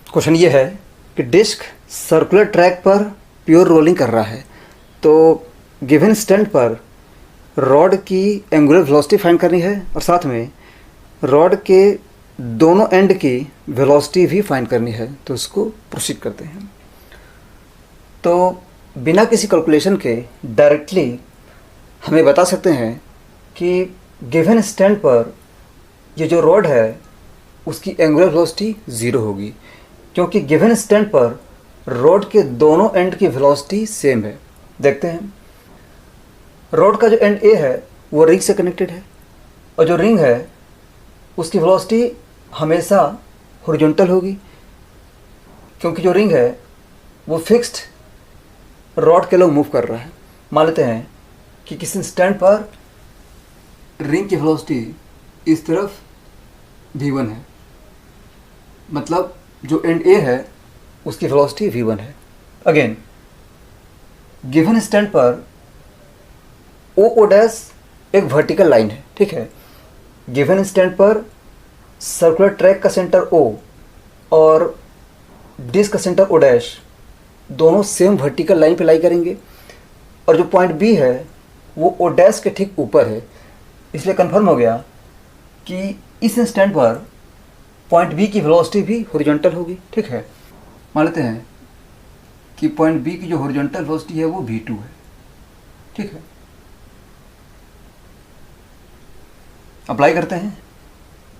Question ये है कि डिस्क सर्कुलर ट्रैक पर प्योर रोलिंग कर रहा है, तो गिवन स्टैंड पर रॉड की एंगुलर वेलोसिटी फाइंड करनी है और साथ में रॉड के दोनों एंड की वेलोसिटी भी फाइंड करनी है। तो उसको प्रोसीड करते हैं। तो बिना किसी कैलकुलेशन के डायरेक्टली हमें बता सकते हैं कि गिवन स्टैंड पर ये जो रॉड है उसकी एंगुलर वेलोसिटी 0 होगी, क्योंकि गिवन स्टैंड पर रॉड के दोनों एंड की वेलोसिटी सेम है। देखते हैं, रॉड का जो एंड ए है वो रिंग से कनेक्टेड है और जो रिंग है उसकी वेलोसिटी हमेशा हॉरिजॉन्टल होगी, क्योंकि जो रिंग है वो फिक्स्ड रॉड के लोग मूव कर रहा है। मान लेते हैं कि किसी स्टैंड पर रिंग की वेलोसिटी इस तरफ v1 है, मतलब जो एंड ए है उसकी वेलोसिटी v1 है। अगेन गिवन स्टैंड पर ओ डैश एक वर्टिकल लाइन है, ठीक है। गिवन स्टैंड पर सर्कुलर ट्रैक का सेंटर O और डिस्क का सेंटर O डैश दोनों सेम वर्टिकल लाइन पे लाई करेंगे और जो पॉइंट B है वो O डैश के ठीक ऊपर है। इसलिए कंफर्म हो गया कि इस स्टैंड पर पॉइंट B की वेलोसिटी भी हॉरिजॉन्टल होगी, ठीक है। मान लेते हैं कि पॉइंट B की जो हॉरिजॉन्टल वेलोसिटी है वो v2 है, ठीक है। अप्लाई करते हैं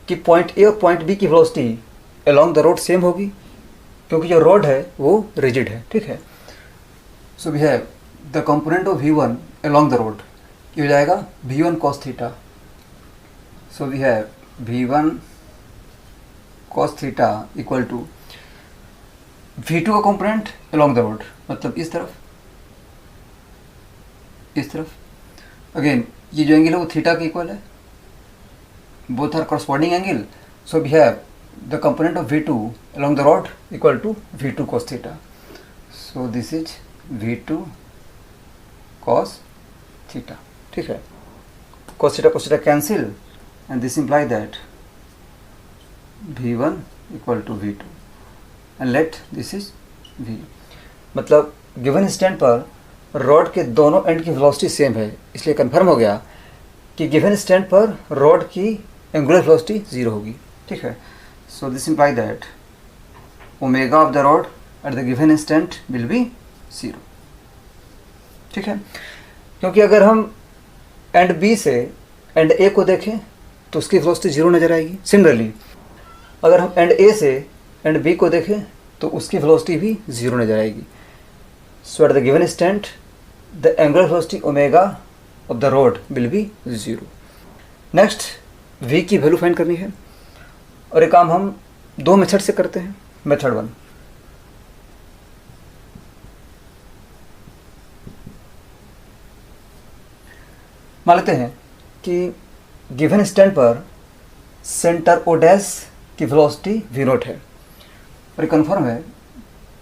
कि पॉइंट A और पॉइंट B की velocity along the road same होगी, क्योंकि जो रोड है वो रिजिड है, ठीक है। So we have the component of v1 along the road, ये हो जाएगा v1 cos theta. So we have v1 cos theta equal to v2 का कंपोनेंट अलोंग द रोड, मतलब इस तरफ, इस तरफ। अगेन ये जो एंगल है वो थीटा के इक्वल है, both are corresponding angle, so we have the component of v2 along the rod equal to v2 cos theta. So this is v2 cos theta, ठीक है। cos theta cancel and this imply that v1 equal to v2 and let this is v। मतलब given stand पर rod के दोनों and की velocity same है, इसलिए confirm हो गया कि गिवन स्टैंड पर रॉड की एंगुलर वेलोसिटी 0 होगी, ठीक है। So this imply that omega of the rod eight the given instant will be 0, ठीक है। क्योंकि अगर हम एंड बी से एंड ए को देखें तो उसकी वेलोसिटी 0 नज़र आएगी। सिमिलरली अगर हम एंड ए से एंड बी को देखें तो उसकी वेलोसिटी भी 0 नज़र आएगी। So at the given instant the angular velocity omega of the rod will be 0। Next v की वैल्यू फाइंड करनी है और ये काम हम दो मेथड से करते हैं। मेथड 1, मान लेते हैं कि गिवन स्टैंड पर सेंटर O डैश की वेलोसिटी v0 है और ये कन्फर्म है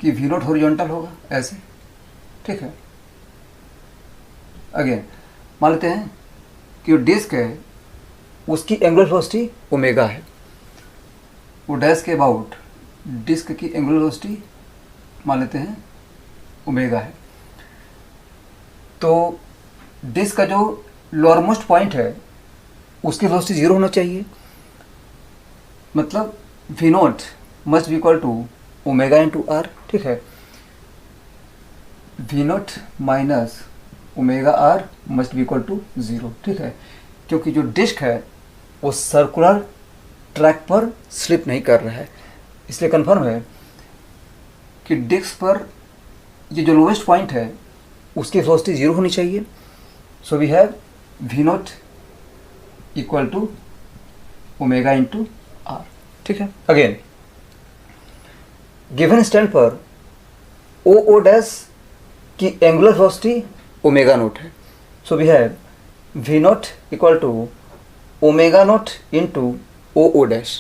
कि v0 हॉरिजॉन्टल होगा ऐसे, ठीक है। अगेन मान लेते हैं कि जो डिस्क है उसकी एंगुलर वेलोसिटी ओमेगा है, वो डैश के अबाउट डिस्क की एंगुलर वेलोसिटी मान लेते हैं ओमेगा है। तो डिस्क का जो लोअर मोस्ट पॉइंट है उसकी वेलोसिटी 0 होना चाहिए, मतलब v0 must be equal to omega into R, ठीक है। v0 minus omega R must be equal to 0, ठीक है। क्योंकि जो डिस्क है वो सर्कुलर ट्रैक पर स्लिप नहीं कर रहा है, इसलिए कंफर्म है कि डिस्क पर ये जो लोवेस्ट पॉइंट है उसकी वेलोसिटी 0 होनी चाहिए। So we have v0 equal to omega into R, ठीक है। अगेन गिवन स्टैंड पर ओ डैश की एंगुलर वेलोसिटी ओमेगा नोट है। So we have v0 equal to omega naught into O dash.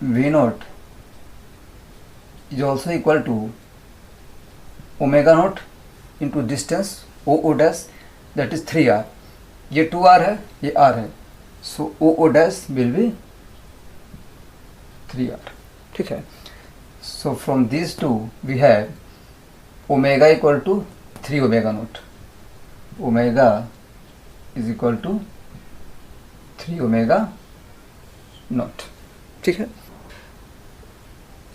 v0 is also equal to omega naught into distance O dash, that is 3r। ये 2r है, ये r है, so O dash will be 3r, ठीक है। So from these two we have omega equal to 3 omega naught. Omega is equal to 3 omega naught. ठीक है.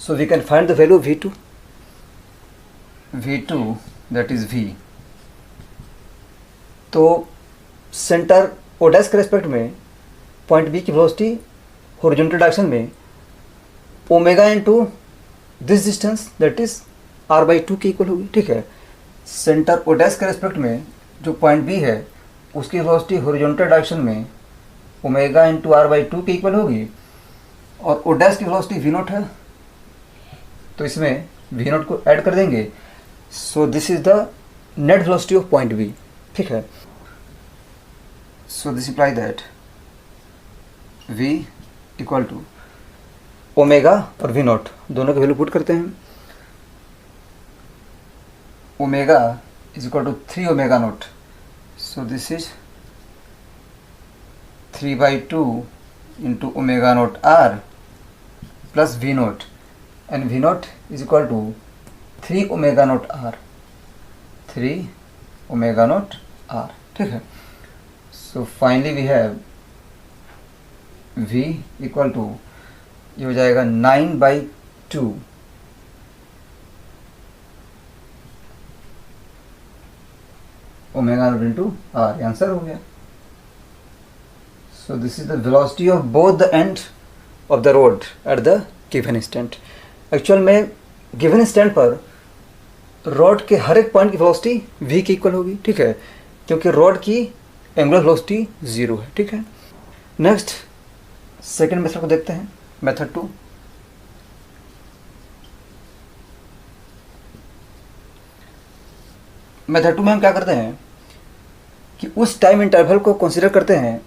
So we can find the value of V2. V2 that is V. तो centre O dash के respect में point B की velocity horizontal direction में omega into this distance that is R by two के equal होगी. ठीक है. Centre O dash के रेस्पेक्ट में जो पॉइंट बी है उसकी वेलोसिटी हॉरिजॉन्टल डायरेक्शन में omega into R by two के इक्वल होगी और ओ डैश की वेलोसिटी वी नॉट है तो इसमें वी नॉट को ऐड कर देंगे. सो this is the net velocity of point B. ठीक है. So this imply that v equal to omega और वी नॉट दोनों की वैल्यू पुट करते हैं. Omega is equal to 3 omega naught. So this is 3/2 into omega naught R plus V naught and V naught is equal to 3 omega naught R. 3 omega naught R. ठीक है. So finally we have v equal to ये हो जाएगा 9/2 omega naught into R. Answer हो गया. So this is the velocity of both the end of the road at the given instant. Actual में given instant पर rod के हर एक पॉइंट की वेलोसिटी v की इक्वल होगी. ठीक है. क्योंकि रॉड की एंगुलर वेलोसिटी 0 है. ठीक है. नेक्स्ट सेकेंड मेथड को देखते हैं. मेथड 2. मेथड 2 में हम क्या करते हैं कि उस टाइम इंटरवल को कंसीडर करते हैं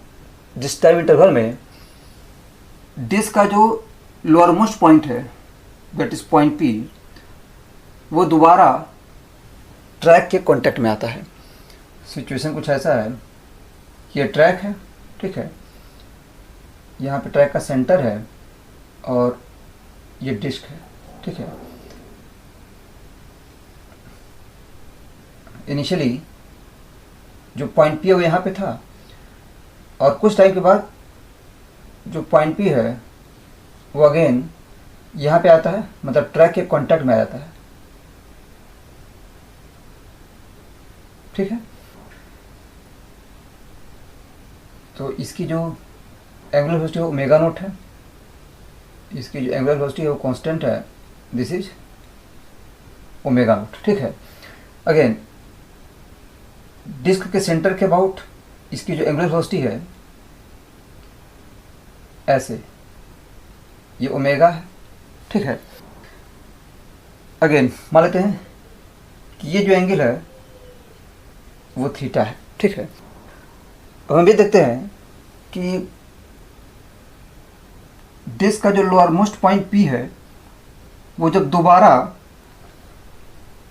जिस टाइम इंटरवल में डिस्क का जो लोअर मोस्ट पॉइंट है दैट इज पॉइंट पी वो दोबारा ट्रैक के कांटेक्ट में आता है. सिचुएशन कुछ ऐसा है कि ये ट्रैक है. ठीक है. यहाँ पे ट्रैक का सेंटर है और ये डिस्क है. ठीक है. इनिशियली जो पॉइंट पी है वो यहाँ पे था और कुछ टाइम के बाद जो पॉइंट पी है वो अगेन यहाँ पे आता है, मतलब ट्रैक के कांटेक्ट में आ जाता है. ठीक है. तो इसकी जो एंगुलर वेलोसिटी वो ओमेगा नॉट है. इसकी जो एंगुलर वेलोसिटी है वो कांस्टेंट है. This is omega naught. ठीक है. अगेन डिस्क के सेंटर के अबाउट इसकी जो एंगुलर वेलोसिटी है ऐसे ये ओमेगा है. ठीक है. अगेन मान लेते हैं कि ये जो एंगल है वो थीटा है. ठीक है. अब हम ये देखते हैं कि डिस्क का जो लोअर मोस्ट पॉइंट पी है वो जब दोबारा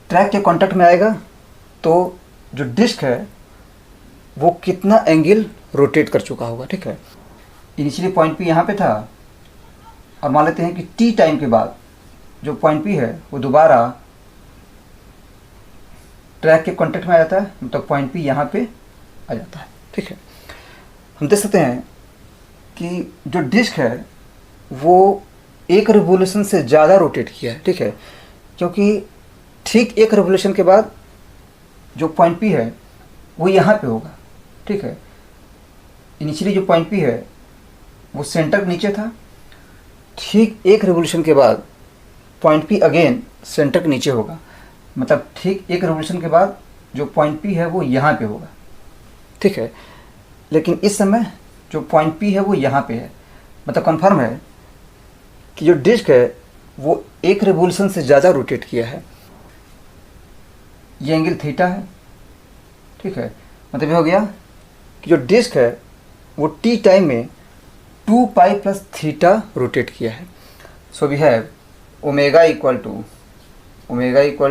ट्रैक के कांटेक्ट में आएगा तो जो डिस्क है वो कितना एंगल रोटेट कर चुका होगा. ठीक है. इनिशियली पॉइंट पी यहाँ पे था और मान लेते हैं कि टी टाइम के बाद जो पॉइंट पी है वो दोबारा ट्रैक के कांटेक्ट में आ जाता है, मतलब पॉइंट पी यहाँ पे आ जाता है. ठीक है. हम देख सकते हैं कि जो डिस्क है वो एक रिवोल्यूशन से ज़्यादा रोटेट किया है. ठीक है. क्योंकि ठीक एक रिवोल्यूशन के बाद जो पॉइंट पी है वो यहाँ पे होगा. ठीक है. इनिशियली जो पॉइंट पी है वो सेंटर के नीचे था. ठीक एक रिवोल्यूशन के बाद पॉइंट पी अगेन सेंटर के नीचे होगा, मतलब ठीक एक रिवोल्यूशन के बाद जो पॉइंट पी है वो यहाँ पे होगा. ठीक है. लेकिन इस समय जो पॉइंट पी है वो यहाँ पे है, मतलब कंफर्म है कि जो डिस्क है वो एक रिवोल्यूशन से ज़्यादा रोटेट किया है. ये एंगल थीटा है. ठीक है. मतलब ये हो गया कि जो डिस्क है वो टी टाइम में 2 पाई प्लस थीटा रोटेट किया है. So we have omega equal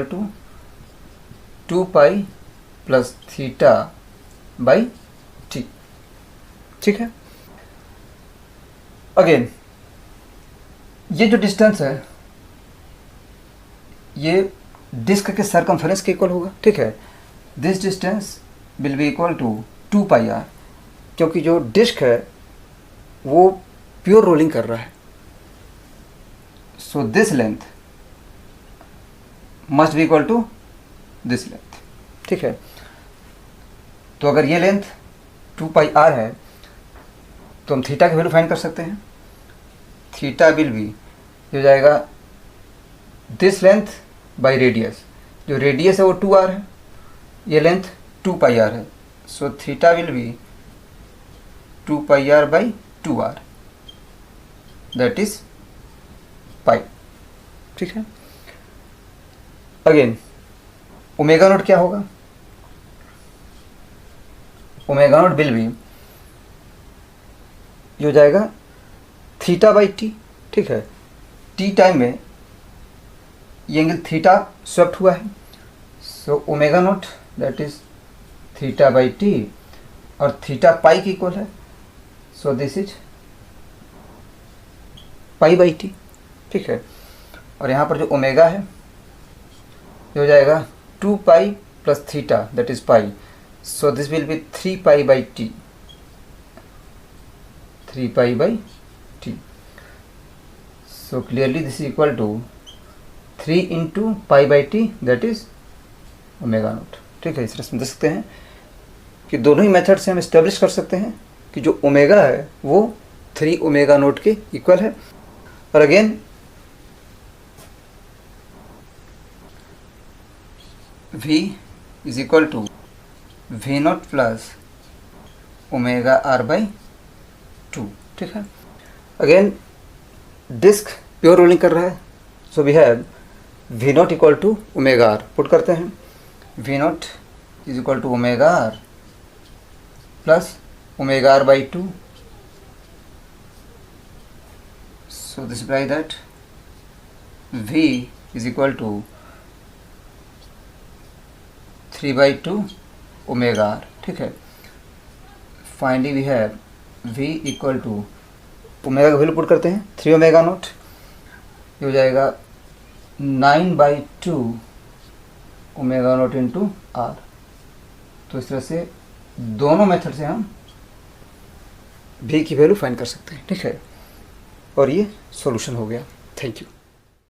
to 2 pi plus theta by T. ठीक है. अगेन ये जो डिस्टेंस है ये डिस्क के सरकमफेरेंस के इक्वल होगा, ठीक है। This distance will be equal to 2πr, क्योंकि जो डिस्क है वो प्योर रोलिंग कर रहा है। So this length must be equal to this length, ठीक है। तो अगर ये लेंथ 2πr है तो हम थीटा की वैल्यू फाइंड कर सकते हैं। थीटा विल बी, हो जाएगा दिस लेंथ बाई रेडियस, जो रेडियस है वो 2r है, ये लेंथ 2πr है। So theta will be 2πr by 2r, that is पाई, ठीक है। अगेन ओमेगा नोट क्या होगा? ओमेगा नोट विल बी, ये हो जाएगा थीटा बाई टी, ठीक है। टी टाइम में ये एंगल थीटा स्वेप्ट हुआ है, so omega naught that is theta by T, और थीटा पाई की इक्वल है, so this is pi by T, ठीक है। और यहाँ पर जो ओमेगा है ये हो जाएगा 2π plus theta that is pi, so this will be 3π by T, 3π by T. So clearly this is equal to 3 into pi by T that is omega naught, ठीक है। इस तरह से देख सकते हैं कि दोनों ही मेथड से हम इस्टेब्लिश कर सकते हैं कि जो ओमेगा है वो 3 ओमेगा नोट के इक्वल है। और again V is equal to V naught plus omega R by 2, ठीक है। अगेन डिस्क प्योर रोलिंग कर रहा है, so we have V naught equal to omega R, put करते हैं। V naught is equal to omega R plus omega R by 2, so this implies that V is equal to 3/2 omega R, ठीक है। Finally we have V equal to omega का value put करते हैं 3 omega naught, ये हो जाएगा 9/2 omega naught into are. तो इस तरह से दोनों मेथड से हम V की वैल्यू फाइंड कर सकते हैं, ठीक है। और ये सॉल्यूशन हो गया। Thank you.